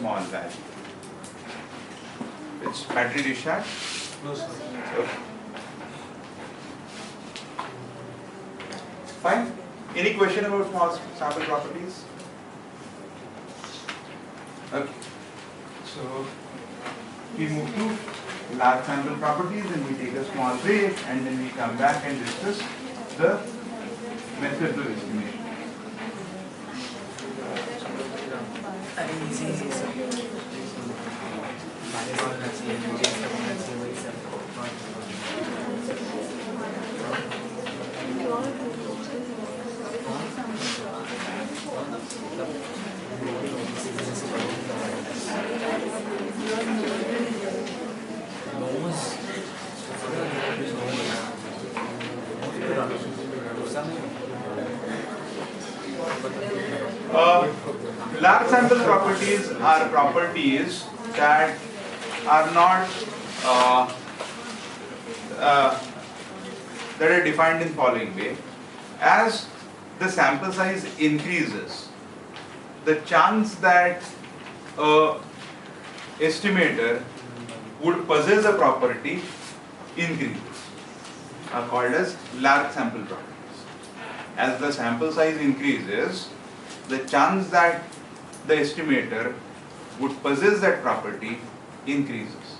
small value. Which battery discharge? No, sir. Okay. Fine. Any question about small sample properties? Okay. So we move to large sample properties and we take a small break and then we come back and discuss the methods of estimation. Large sample properties are properties that are not that are defined in following way. As the sample size increases, the chance that a estimator would possess a property increases, are called as large sample properties. As the sample size increases, the chance that the estimator would possess that property increases.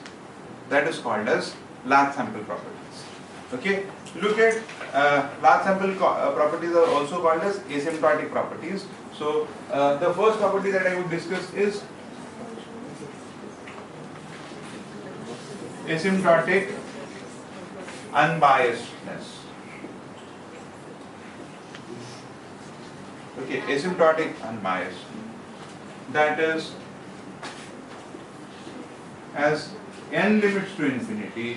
That is called as large sample properties. Okay, look at large sample properties are also called as asymptotic properties. So the first property that I would discuss is asymptotic unbiasedness. Okay, asymptotic unbiased. That is, as n limits to infinity,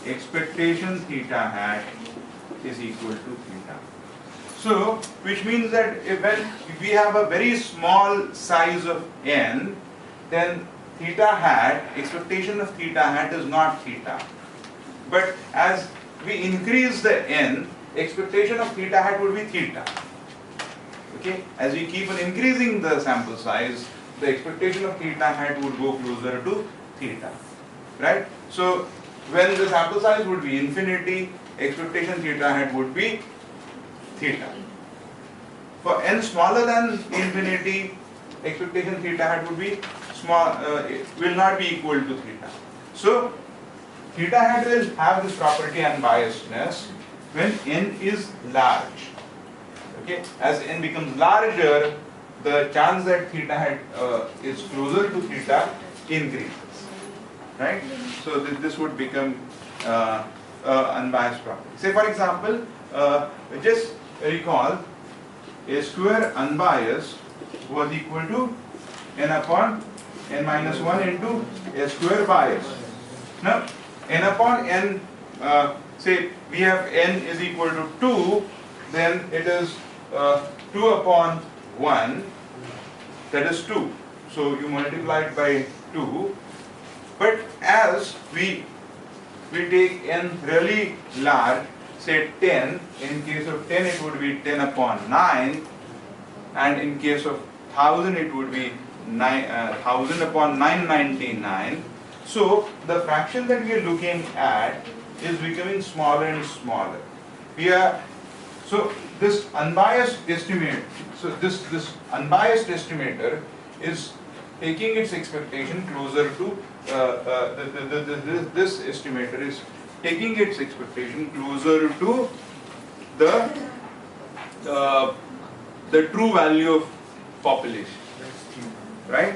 expectation theta hat is equal to theta. So, which means that if we have a very small size of n, then theta hat, expectation of theta hat is not theta. But as we increase the n, expectation of theta hat would be theta. Okay, as we keep on increasing the sample size, the expectation of theta hat would go closer to theta, right? So when the sample size would be infinity, expectation theta hat would be theta. For n smaller than infinity, expectation theta hat would be small, it will not be equal to theta. So theta hat will have this property unbiasedness when n is large. Okay, as n becomes larger, the chance that theta hat is closer to theta increases, right? So this would become unbiased property. Say for example, just recall a square unbiased was equal to n upon n minus 1 into a square bias. Now n upon n, say we have n is equal to 2, then it is 2 upon 1, that is 2. So you multiply it by 2. But as we take n really large, say 10, in case of 10 it would be 10 upon 9, and in case of 1000 it would be 1000 upon 999. So the fraction that we are looking at is becoming smaller and smaller. So this unbiased estimate, this unbiased estimator is taking its expectation closer to this estimator is taking its expectation closer to the true value of population, right?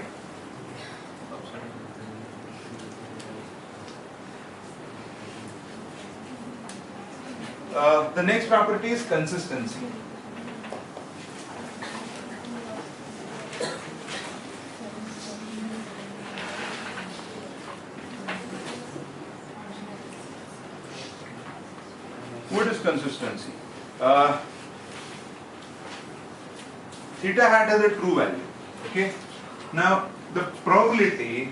The next property is consistency. What is consistency? Theta hat has a true value. Okay. Now the probability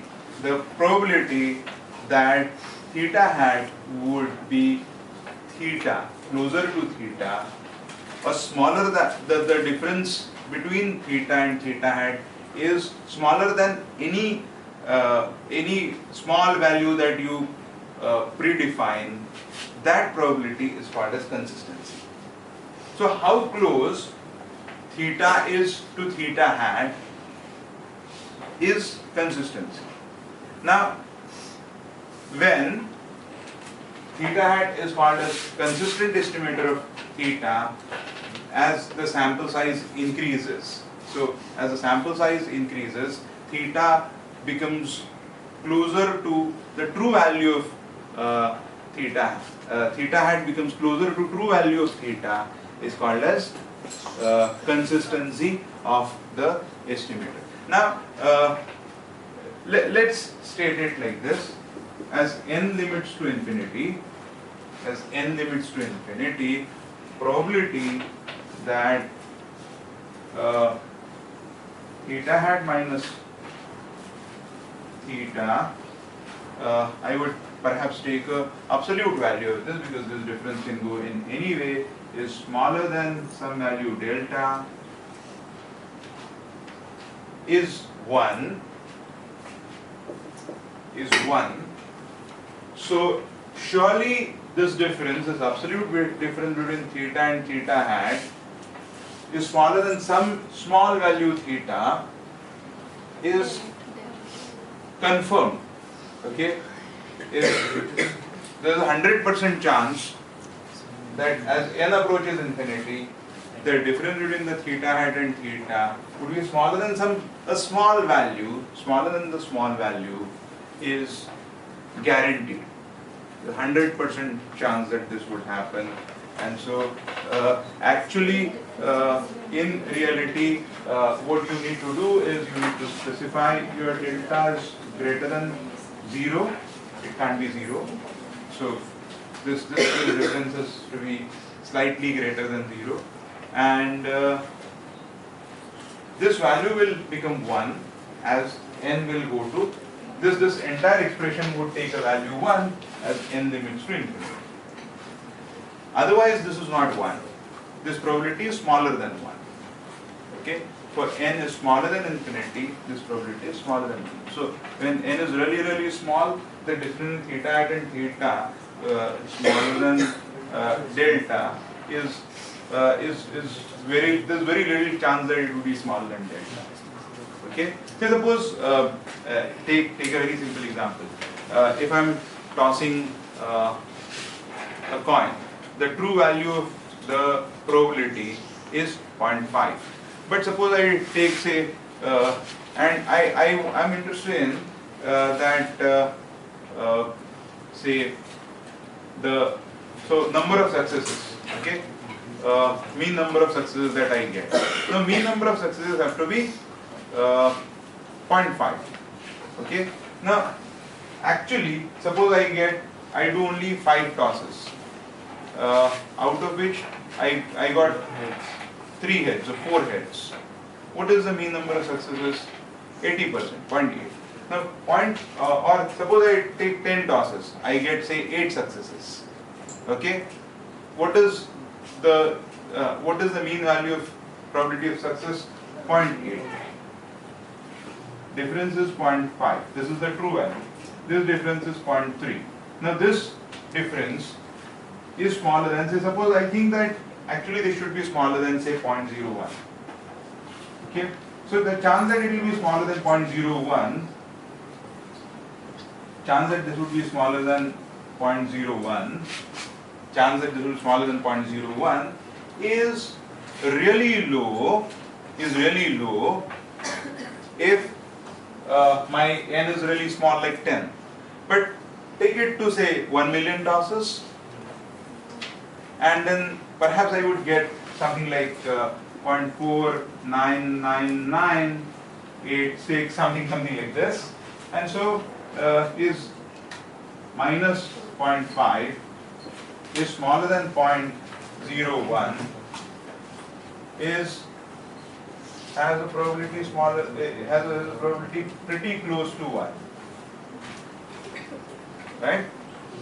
that theta hat would be theta, closer to theta, or smaller, the difference between theta and theta hat is smaller than any small value that you predefine, that probability is called as consistency. So how close theta is to theta hat is consistency. Now, when theta hat is called as consistent estimator of theta as the sample size increases. So as the sample size increases, theta becomes closer to the true value of theta. Theta hat becomes closer to true value of theta is called as consistency of the estimator. Now let's state it like this: as n limits to infinity, probability that theta hat minus theta, I would perhaps take a absolute value of this because this difference can go in any way, is smaller than some value delta, is 1. So surely this difference, this absolute difference between theta and theta hat is smaller than some small value theta, is confirmed. Okay, there's a 100% chance that as n approaches infinity, the difference between the theta hat and theta would be smaller than a small value, smaller than the small value is guaranteed. The 100% chance that this would happen. And so actually in reality what you need to do is you need to specify your delta is greater than 0. It can't be 0. So this difference is to be slightly greater than 0, and this value will become 1 as n will go to this entire expression would take a value 1 as n limits to infinity. Otherwise this is not 1. This probability is smaller than 1. Okay, for n is smaller than infinity, this probability is smaller than 1. So when n is really small, the difference theta hat and theta smaller than delta is there's very little chance that it would be smaller than delta. Okay, so suppose take a very simple example. If I'm tossing a coin, the true value of the probability is 0.5. But suppose I take, say, and I'm interested in that say so number of successes. Okay, mean number of successes that I get. So mean number of successes have to be 0.5. Okay. Now, actually, suppose I do only 5 tosses, out of which I got 3 heads or 4 heads. What is the mean number of successes? 80%, 0.8. Now, or suppose I take 10 tosses, I get say 8 successes. Okay. What is the mean value of probability of success? 0.8. Difference is 0.5. This is the true value. This difference is 0.3. Now this difference is smaller than, say, suppose I think that actually this should be smaller than, say, 0.01. Okay. So the chance that it will be smaller than 0.01, chance that this would be smaller than 0.01, chance that this will be smaller than 0.01 is really low. If my n is really small, like 10. But take it to, say, 1 million tosses, and then perhaps I would get something like 0.49986, something like this. And so is minus 0.5 is smaller than 0.01 has a probability pretty close to 1. Right?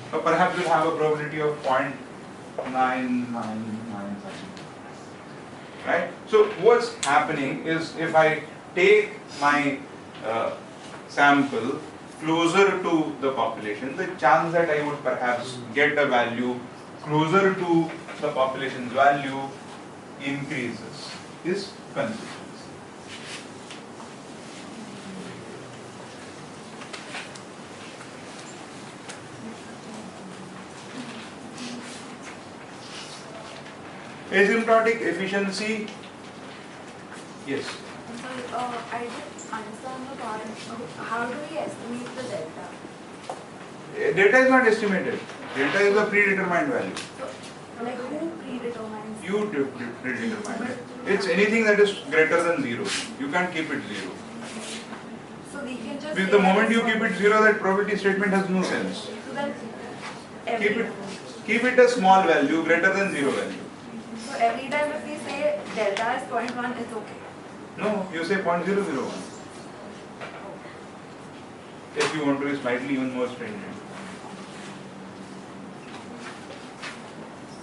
So perhaps we'll have a probability of 0.999 something. right? So what's happening is if I take my sample closer to the population, the chance that I would perhaps get a value closer to the population's value increases, is consistency. Asymptotic efficiency, yes. Sorry, I didn't understand the part. How do we estimate the delta? Data is not estimated. Data is a predetermined value. So, like who predetermines? You predetermine it. It's anything that is greater than 0. You can't keep it 0. So we can just. Because the moment you keep it 0, that probability statement has no sense. So then Keep it a small value greater than 0 value. So every time if we say delta is 0.1, it's okay. No, you say 0.001. If you want to be slightly even more stringent.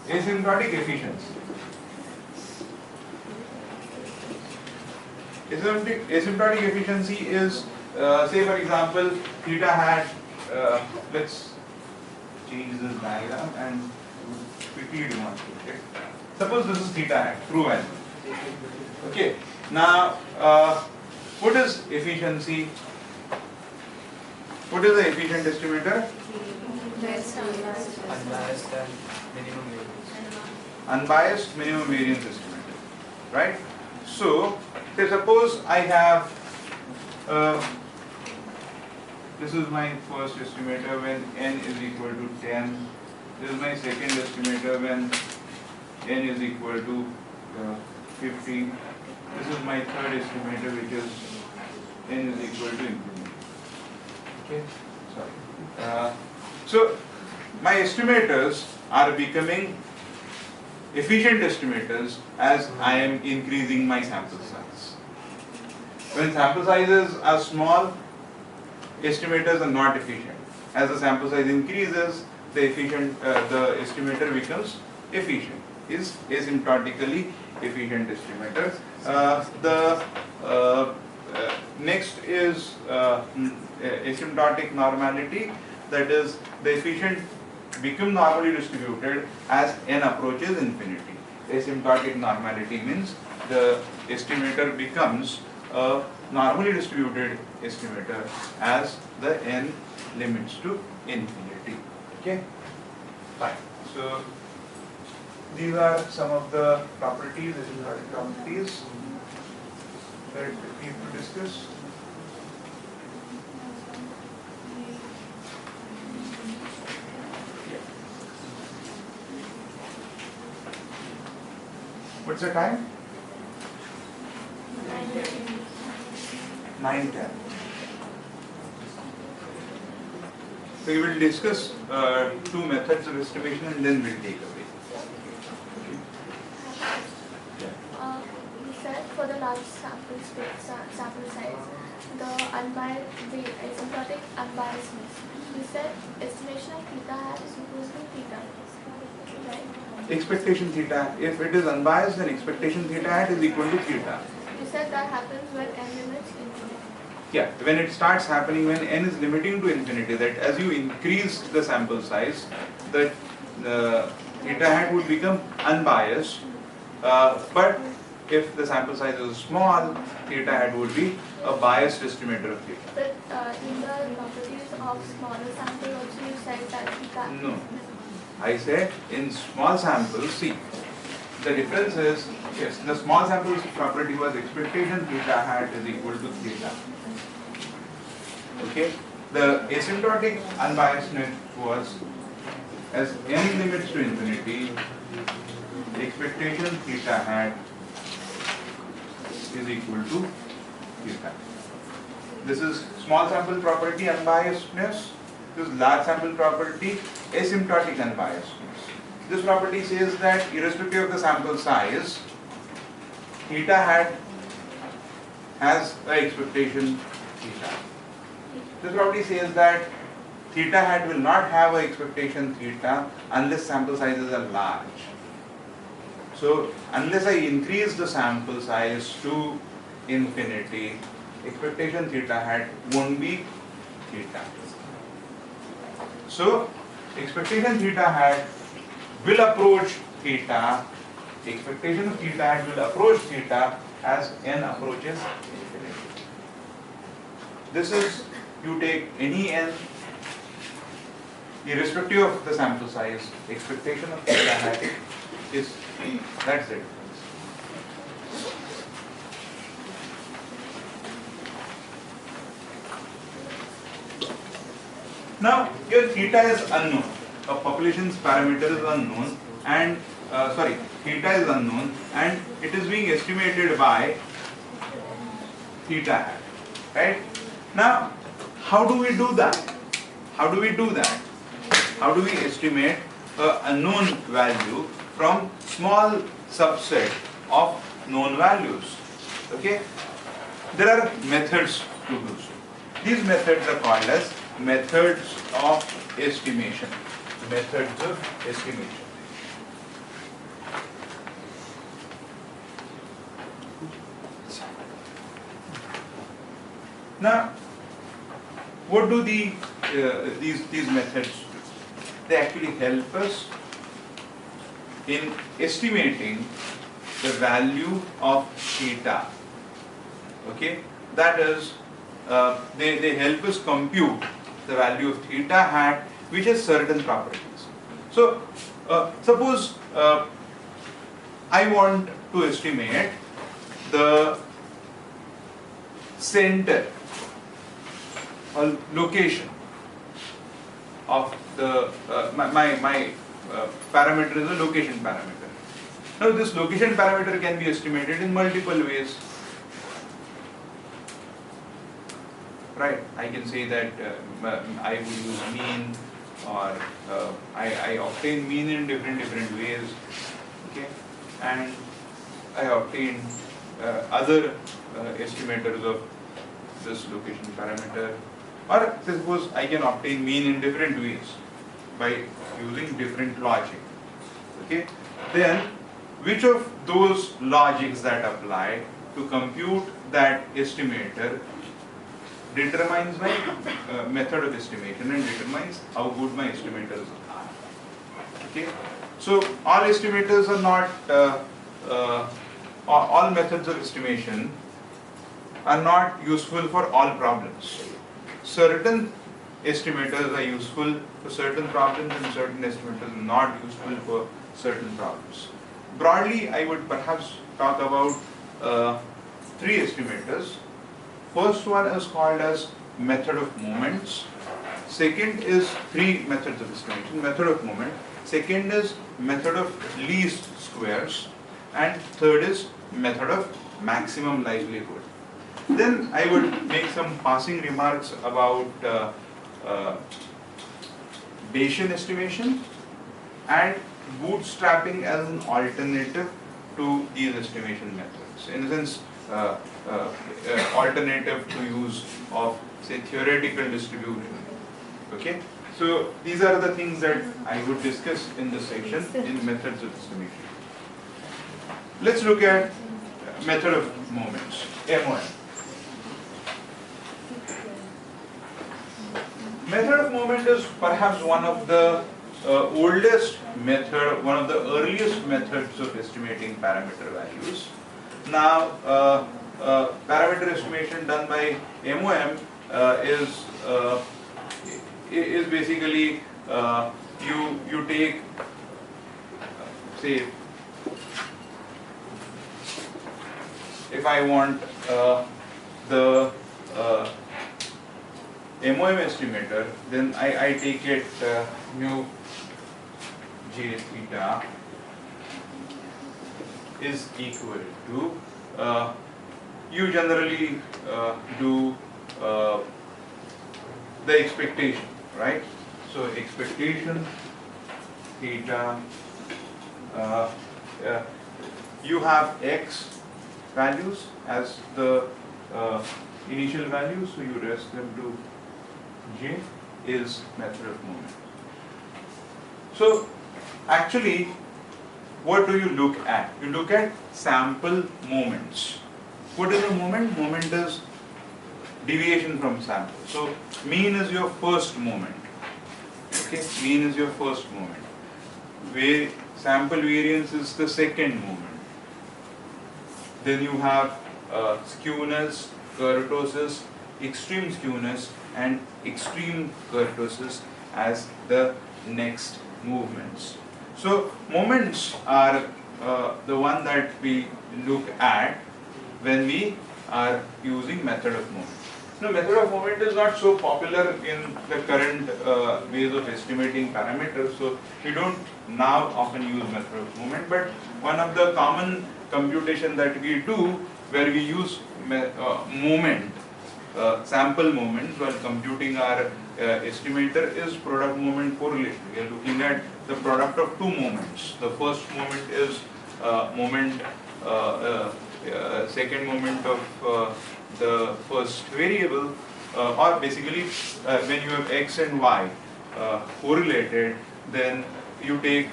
Asymptotic efficiency. Asymptotic efficiency is, say for example, theta hat, let's change this diagram and quickly demonstrate it. Suppose this is theta hat, true value. Okay, now what is efficiency? What is the efficient estimator? Unbiased and minimum variance. Unbiased minimum variance estimator, right? So, suppose I have, this is my first estimator when n is equal to 10. This is my second estimator when n is equal to 50. This is my third estimator which is n is equal to infinity. Okay, sorry. So my estimators are becoming efficient estimators as I am increasing my sample size. When sample sizes are small, estimators are not efficient. As the sample size increases, the estimator becomes efficient. Is asymptotically efficient estimator. Next is asymptotic normality, that is the efficient become normally distributed as n approaches infinity. Asymptotic normality means the estimator becomes a normally distributed estimator as the n limits to infinity. Okay, fine. So these are some of the properties, asymptotic properties that we need to discuss. What's the time? 9:10. So we will discuss two methods of estimation and then we'll take away. You said for the large sample size, the asymptotic unbiasedness. You said estimation of theta hat is equal to theta, right? Expectation theta, if it is unbiased, then expectation theta hat is equal to theta. You said that happens when n limits infinity. Yeah, when it starts happening when n is limiting to infinity, that as you increase the sample size, the theta hat would become unbiased, but if the sample size is small, theta hat would be a biased estimator of theta. But in the properties of smaller sample also you said that theta. No, I said in small samples, see, the difference is, yes, the small samples property was expectation theta hat is equal to theta. Okay, the asymptotic unbiasedness was as n limits to infinity, the expectation theta hat is equal to theta. This is small sample property unbiasedness. This is large sample property asymptotic unbiasedness. This property says that irrespective of the sample size, theta hat has an expectation theta. This property says that theta hat will not have an expectation theta unless sample sizes are large. So unless I increase the sample size to infinity, expectation theta hat won't be theta. So expectation theta hat will approach theta, expectation of theta hat will approach theta as n approaches infinity. This is, you take any n, irrespective of the sample size, expectation of theta hat is, that's it. Now, your theta is unknown. A population's parameter is unknown, and theta is unknown, and it is being estimated by theta hat. Right? Now, how do we do that? How do we do that? How do we estimate an unknown value from small subset of known values? Okay? There are methods to do so. These methods are called as methods of estimation. Methods of estimation. Now, what do these methods do? They actually help us in estimating the value of theta. Okay, that is, they help us compute the value of theta hat, which has certain properties. So, suppose I want to estimate the center or location of the my parameter is a location parameter. Now this location parameter can be estimated in multiple ways. Right? I can say that I would use mean, or I obtain mean in different ways. Okay, and I obtain other estimators of this location parameter. Or suppose I can obtain mean in different ways by using different logic. Okay, then which of those logics that apply to compute that estimator determines my method of estimation and determines how good my estimators are. Okay, so all estimators are not, all methods of estimation are not useful for all problems. Certain estimators are useful for certain problems and certain estimators are not useful for certain problems. Broadly, I would perhaps talk about 3 estimators. First one is called as method of moments. Second is 3 methods of estimation. Method of moment. Second is method of least squares. And third is method of maximum likelihood. Then I would make some passing remarks about Bayesian estimation and bootstrapping as an alternative to these estimation methods. In a sense, alternative to use of, say, theoretical distribution. Okay, so these are the things that I would discuss in this section in methods of estimation. Let's look at method of moments, MOM. Method of moment is perhaps one of the oldest method, one of the earliest methods of estimating parameter values. Now, parameter estimation done by MOM is basically you take, say, if I want the MOM estimator, then I take it mu j theta is equal to, you generally do the expectation, right? So expectation theta, you have x values as the initial values, so you rest them to j is method of moment. So actually what do you look at? You look at sample moments. What is a moment? Moment is deviation from sample. So mean is your first moment. Okay, mean is your first moment. Where sample variance is the second moment. Then you have skewness, kurtosis, extreme skewness, and extreme kurtosis as the next movements. So moments are the one that we look at when we are using method of moment. Now, method of moment is not so popular in the current ways of estimating parameters, so we don't now often use method of moment, but one of the common computation that we do where we use moment, sample moments while computing our estimator is product moment correlation. We are looking at the product of two moments. The first moment is second moment of the first variable, or basically when you have x and y correlated, then you take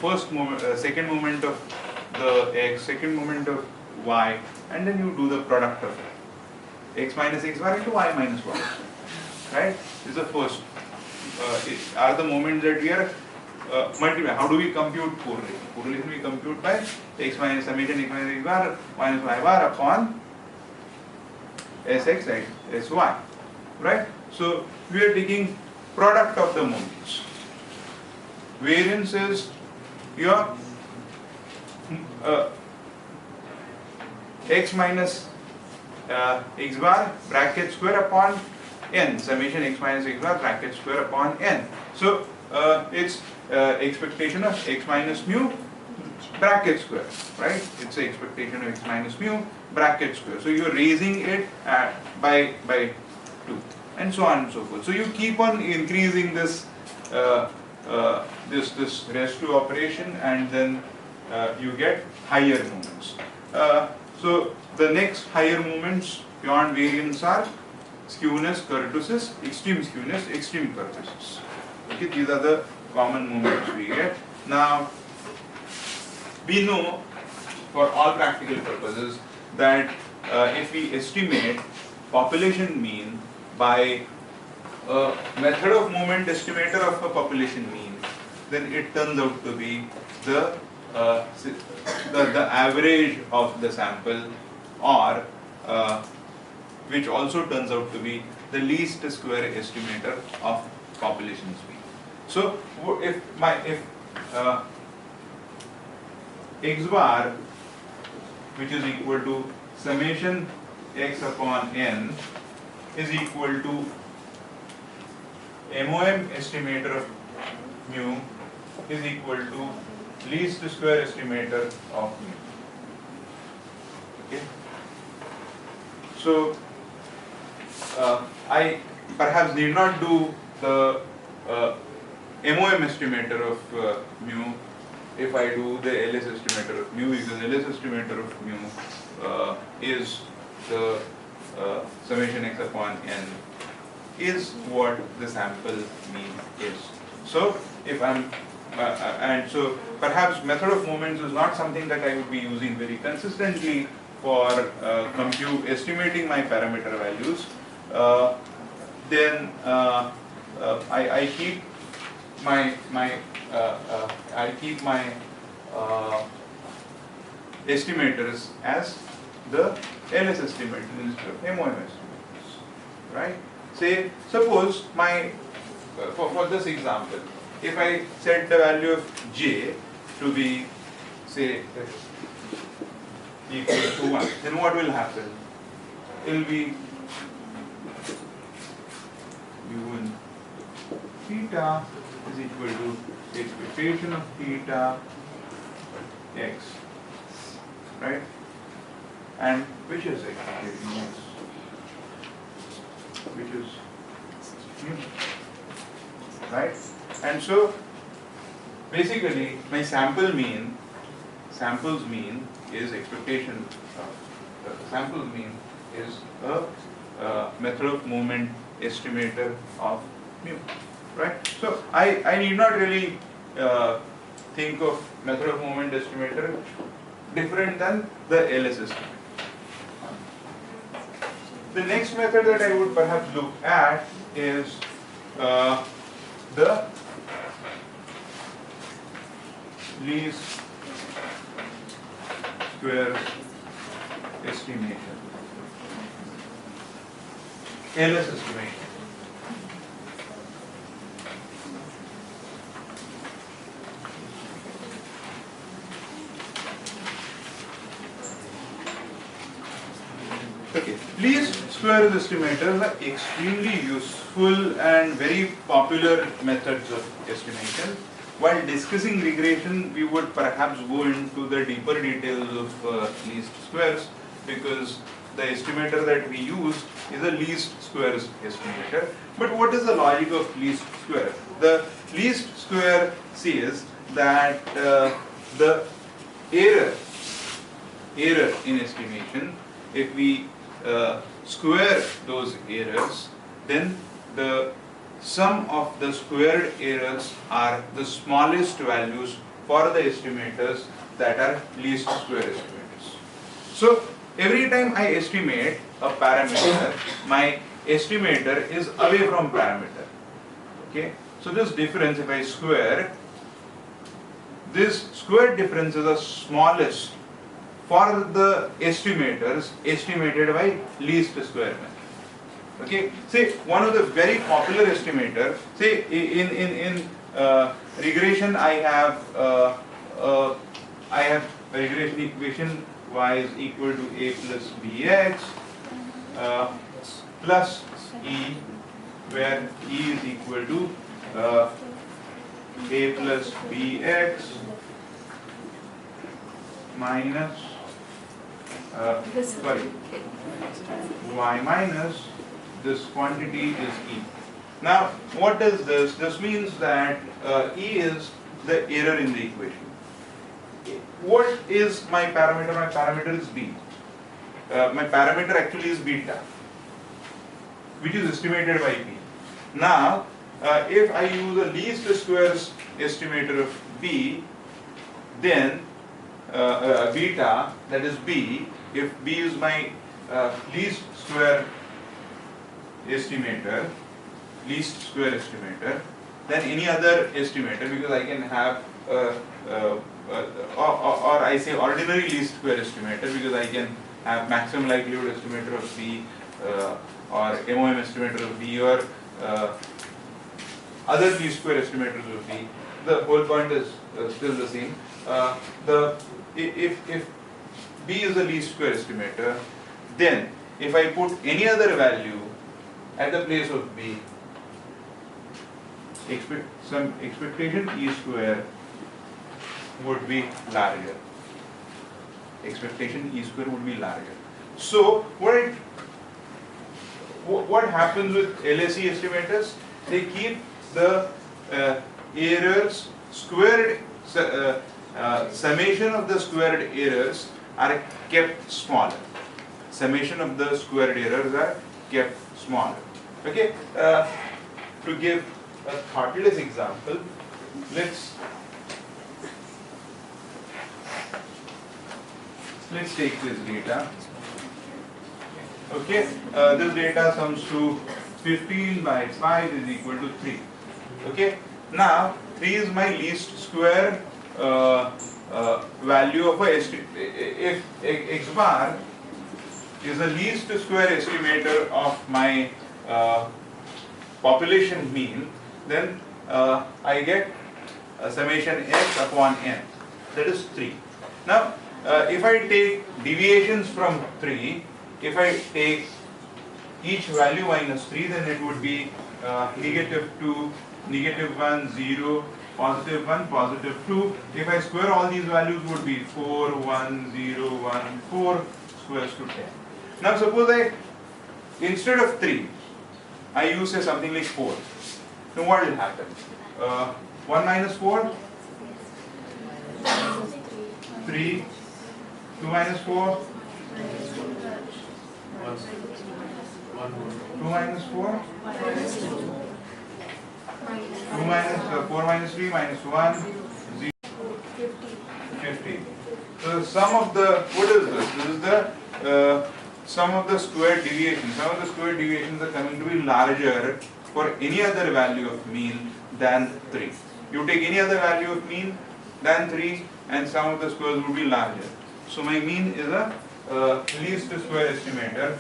first moment, second moment of the x, second moment of y, and then you do the product of it. X minus x bar into y minus y. Right? This is the first. Are the moments that we are multiplying. How do we compute correlation? Correlation we compute by x minus summation x minus x bar minus y bar upon sx sy. Right? So we are taking product of the moments. Variance is your x minus x bar bracket square upon n, summation x minus x bar bracket square upon n. So it's expectation of x minus mu bracket square, right? It's the expectation of x minus mu bracket square. So you're raising it by 2, and so on and so forth. So you keep on increasing this this raised to operation, and then you get higher moments. So the next higher moments beyond variance are skewness, kurtosis, extreme skewness, extreme kurtosis. Okay, these are the common moments we get. Now, we know for all practical purposes that if we estimate population mean by a method of moment estimator of a population mean, then it turns out to be the average of the sample, or which also turns out to be the least square estimator of population mean. So if x bar, which is equal to summation x upon n, is equal to MOM estimator of mu is equal to least square estimator of mu. Okay. So I perhaps need not do the MOM estimator of mu if I do the LS estimator of mu, because LS estimator of mu is the summation x upon n is what the sample mean is. So if I'm and so perhaps method of moments is not something that I would be using very consistently for estimating my parameter values. Then I keep my estimators as the LS estimators instead of MOM estimators, right? Say, suppose my for this example, if I set the value of j to be, say, equal to 1, then what will happen? It will be u1 theta is equal to expectation of theta x, right? And which is expectation x? Which is mu, right? And so basically my samples mean is expectation of samples mean is a method of moment estimator of mu, right? So I need not really think of method of moment estimator different than the LS estimator. The next method that I would perhaps look at is the least squares estimation, LS estimation. Okay, least squares estimators are extremely useful and very popular methods of estimation. While discussing regression, we would perhaps go into the deeper details of least squares, because the estimator that we use is a least squares estimator. But what is the logic of least square? The least square says that the error in estimation, if we square those errors, then the sum of the squared errors are the smallest values for the estimators that are least square estimators. So every time I estimate a parameter, my estimator is away from parameter. Okay, so this difference, if I square, this square difference is the smallest for the estimators estimated by least square method. Okay, say one of the very popular estimator, say in regression I have a regression equation y is equal to a plus bx plus e, where e is equal to a plus bx minus y minus this quantity is e. Now what is this? This means that e is the error in the equation. What is my parameter? My parameter is b. My parameter actually is beta, which is estimated by b. Now if I use a least squares estimator of b, then beta, that is b, if b is my least square estimator, then any other estimator, because I can have or I say ordinary least square estimator, because I can have maximum likelihood estimator of b or MOM estimator of b, or other least square estimators of b. The whole point is still the same. If b is the least square estimator, then if I put any other value at the place of b, some expectation e square would be larger. Expectation e square would be larger. So what happens with LSE estimators? They keep the errors squared, summation of the squared errors are kept smaller. Summation of the squared errors are kept smaller. Okay, to give a thoughtless example, let's take this data. Okay, this data sums to 15 by 5 is equal to 3. Okay, now 3 is my least square value of a if x bar is the least square estimator of my population mean, then I get summation x upon n, that is 3. Now if I take deviations from 3, if I take each value minus 3, then it would be negative 2, negative 1, 0, positive 1, positive 2. If I square all these values, would be 4, 1, 0, 1, 4 squares to 10. Now suppose instead of 3, I use say something like 4. Then what will happen? 1 minus 4? 3. 2 minus 4? 2 minus 4? 2 minus 4 minus 3 minus 1, 0. sum of the, what is this? This is the sum of the squared deviations. Some of the squared deviations are coming to be larger for any other value of mean than 3. You take any other value of mean than 3 and sum of the squares will be larger. So my mean is a least square estimator.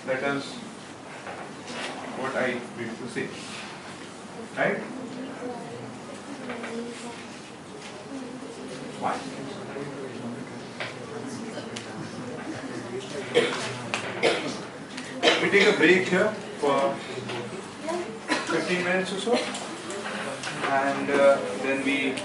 That is what I wish to say. Right? Fine. We take a break here for 15 minutes or so, and then we